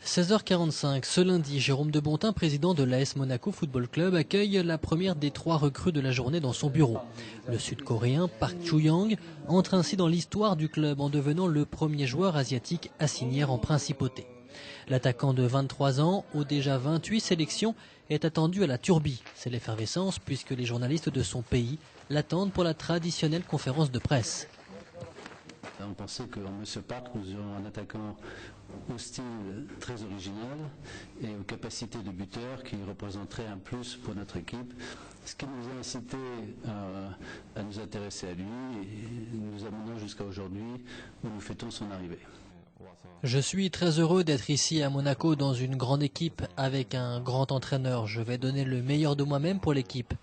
16h45, ce lundi, Jérôme de Bontin, président de l'AS Monaco Football Club, accueille la première des 3 recrues de la journée dans son bureau. Le Sud-Coréen Park Chu-young entre ainsi dans l'histoire du club en devenant le premier joueur asiatique à signer en principauté. L'attaquant de 23 ans, aux déjà 28 sélections, est attendu à la Turbie. C'est l'effervescence puisque les journalistes de son pays l'attendent pour la traditionnelle conférence de presse. On pensait qu'en M. Park, nous aurions un attaquant au style très original et aux capacités de buteur qui représenterait un plus pour notre équipe. Ce qui nous a incité à nous intéresser à lui et nous amenant jusqu'à aujourd'hui où nous fêtons son arrivée. Je suis très heureux d'être ici à Monaco dans une grande équipe avec un grand entraîneur. Je vais donner le meilleur de moi-même pour l'équipe.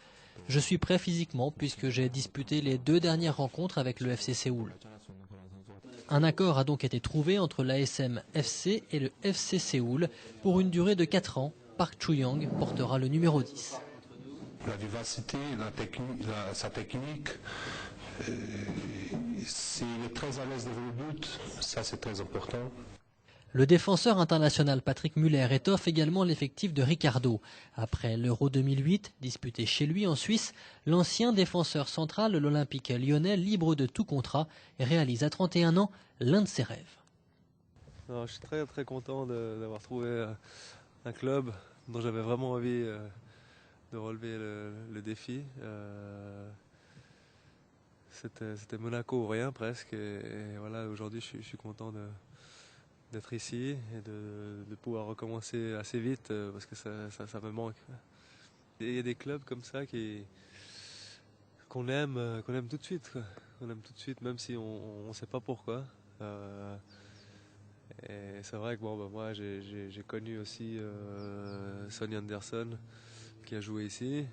Je suis prêt physiquement puisque j'ai disputé les 2 dernières rencontres avec le FC Séoul. Un accord a donc été trouvé entre l'ASM FC et le FC Séoul pour une durée de 4 ans. Park Chu-young portera le numéro 10. La vivacité, sa technique, s'il est très à l'aise devant le but, ça c'est très important. Le défenseur international Patrick Muller étoffe également l'effectif de Ricardo. Après l'Euro 2008, disputé chez lui en Suisse, l'ancien défenseur central de l'Olympique lyonnais, libre de tout contrat, réalise à 31 ans l'un de ses rêves. Non, je suis très content d'avoir trouvé un club dont j'avais vraiment envie de relever le défi. C'était Monaco ou rien presque. Et voilà, aujourd'hui je suis content d'être ici et de pouvoir recommencer assez vite parce que ça me manque. Il y a des clubs comme ça qu'on aime tout de suite, quoi. On aime tout de suite même si on ne sait pas pourquoi. Et c'est vrai que moi j'ai connu aussi Sonny Anderson qui a joué ici.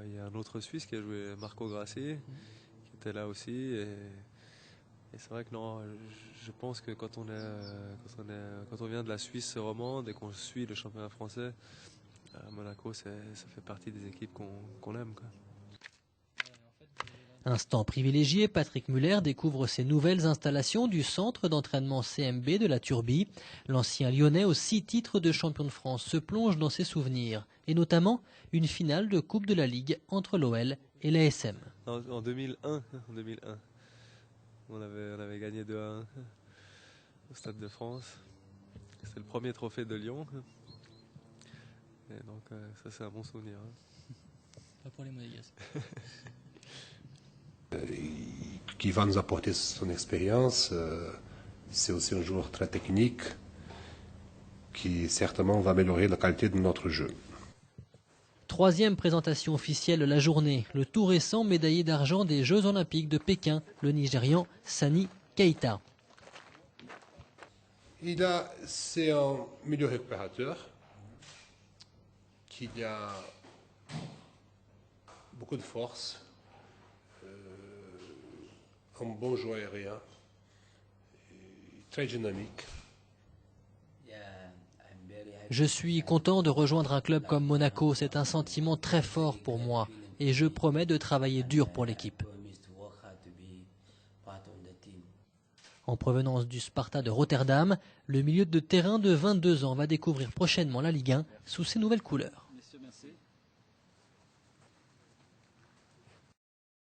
Il y a un autre Suisse qui a joué, Marco Grassi, qui était là aussi. Et c'est vrai que non, je pense que quand on vient de la Suisse romande et qu'on suit le championnat français, Monaco, ça fait partie des équipes qu'on aime, quoi. Instant privilégié, Patrick Muller découvre ses nouvelles installations du centre d'entraînement CMB de la Turbie. L'ancien Lyonnais aux 6 titres de champion de France se plonge dans ses souvenirs, et notamment une finale de Coupe de la Ligue entre l'OL et l'ASM. En 2001, on avait gagné 2-1 au Stade de France. C'était le premier trophée de Lyon. Et donc ça c'est un bon souvenir. Pas pour les Monégasques. Qui va nous apporter son expérience. C'est aussi un joueur très technique qui certainement va améliorer la qualité de notre jeu. 3e présentation officielle de la journée, le tout récent médaillé d'argent des Jeux Olympiques de Pékin, le Nigérian Sani Keita. C'est un milieu récupérateur qui a beaucoup de force, un bon joueur aérien, très dynamique. Je suis content de rejoindre un club comme Monaco, c'est un sentiment très fort pour moi et je promets de travailler dur pour l'équipe. En provenance du Sparta de Rotterdam, le milieu de terrain de 22 ans va découvrir prochainement la Ligue 1 sous ses nouvelles couleurs.